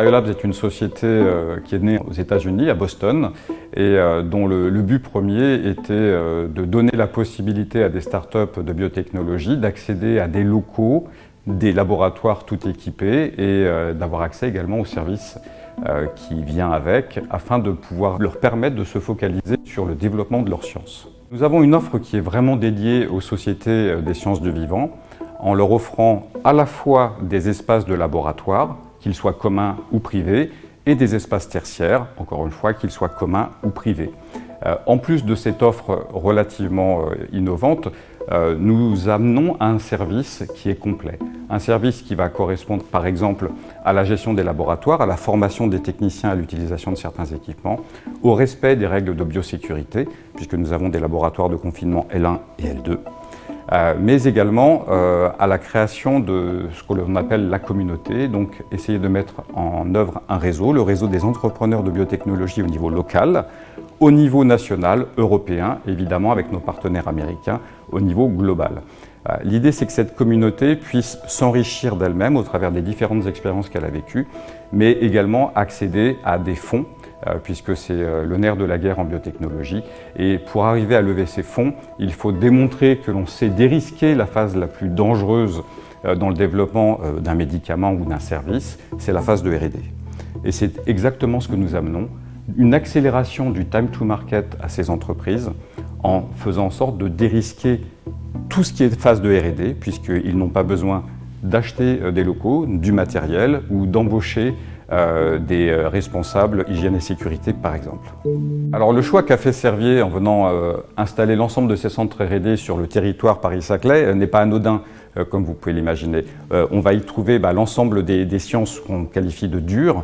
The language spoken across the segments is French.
Biolabs est une société qui est née aux États-Unis, à Boston, et dont le but premier était de donner la possibilité à des startups de biotechnologie d'accéder à des locaux, des laboratoires tout équipés et d'avoir accès également aux services qui vient avec, afin de pouvoir leur permettre de se focaliser sur le développement de leurs sciences. Nous avons une offre qui est vraiment dédiée aux sociétés des sciences du vivant, en leur offrant à la fois des espaces de laboratoire, qu'ils soient communs ou privés, et des espaces tertiaires, encore une fois, qu'ils soient communs ou privés. En plus de cette offre relativement innovante, nous amenons un service qui est complet. Un service qui va correspondre par exemple à la gestion des laboratoires, à la formation des techniciens à l'utilisation de certains équipements, au respect des règles de biosécurité, puisque nous avons des laboratoires de confinement L1 et L2, mais également à la création de ce que l'on appelle la communauté, donc essayer de mettre en œuvre un réseau, le réseau des entrepreneurs de biotechnologie au niveau local, au niveau national, européen, évidemment avec nos partenaires américains, au niveau global. L'idée, c'est que cette communauté puisse s'enrichir d'elle-même au travers des différentes expériences qu'elle a vécues, mais également accéder à des fonds, puisque c'est le nerf de la guerre en biotechnologie. Et pour arriver à lever ces fonds, il faut démontrer que l'on sait dérisquer la phase la plus dangereuse dans le développement d'un médicament ou d'un service, c'est la phase de R&D. Et c'est exactement ce que nous amenons, une accélération du time to market à ces entreprises en faisant en sorte de dérisquer tout ce qui est phase de R&D, puisqu'ils n'ont pas besoin d'acheter des locaux, du matériel ou d'embaucher des responsables hygiène et sécurité par exemple. Alors le choix qu'a fait Servier en venant installer l'ensemble de ses centres R&D sur le territoire Paris-Saclay n'est pas anodin comme vous pouvez l'imaginer. On va y trouver l'ensemble des sciences qu'on qualifie de dures,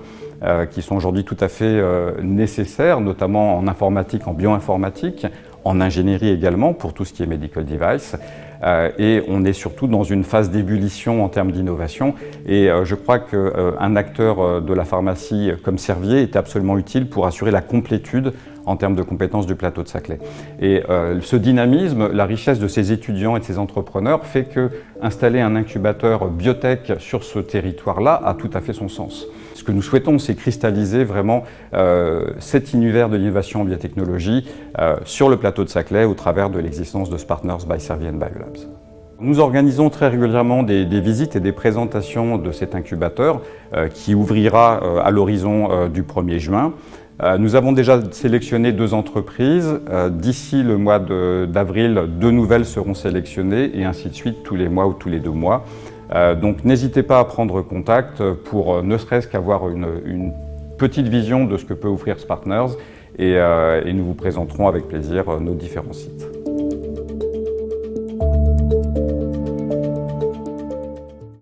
qui sont aujourd'hui tout à fait nécessaires, notamment en informatique, en bioinformatique, en ingénierie également pour tout ce qui est medical device. Et on est surtout dans une phase d'ébullition en termes d'innovation. Et je crois qu'un acteur de la pharmacie comme Servier est absolument utile pour assurer la complétude en termes de compétences du plateau de Saclay. Et ce dynamisme, la richesse de ces étudiants et de ces entrepreneurs fait que installer un incubateur biotech sur ce territoire-là a tout à fait son sens. Ce que nous souhaitons, c'est cristalliser vraiment cet univers de l'innovation en biotechnologie sur le plateau de Saclay au travers de l'existence de Partners by Servier and Biolabs. Nous organisons très régulièrement des visites et des présentations de cet incubateur qui ouvrira à l'horizon du 1er juin. Nous avons déjà sélectionné 2 entreprises. D'ici le mois d'avril, 2 nouvelles seront sélectionnées et ainsi de suite tous les mois ou tous les 2 mois. Donc n'hésitez pas à prendre contact pour ne serait-ce qu'avoir une petite vision de ce que peut offrir Partners et nous vous présenterons avec plaisir nos différents sites.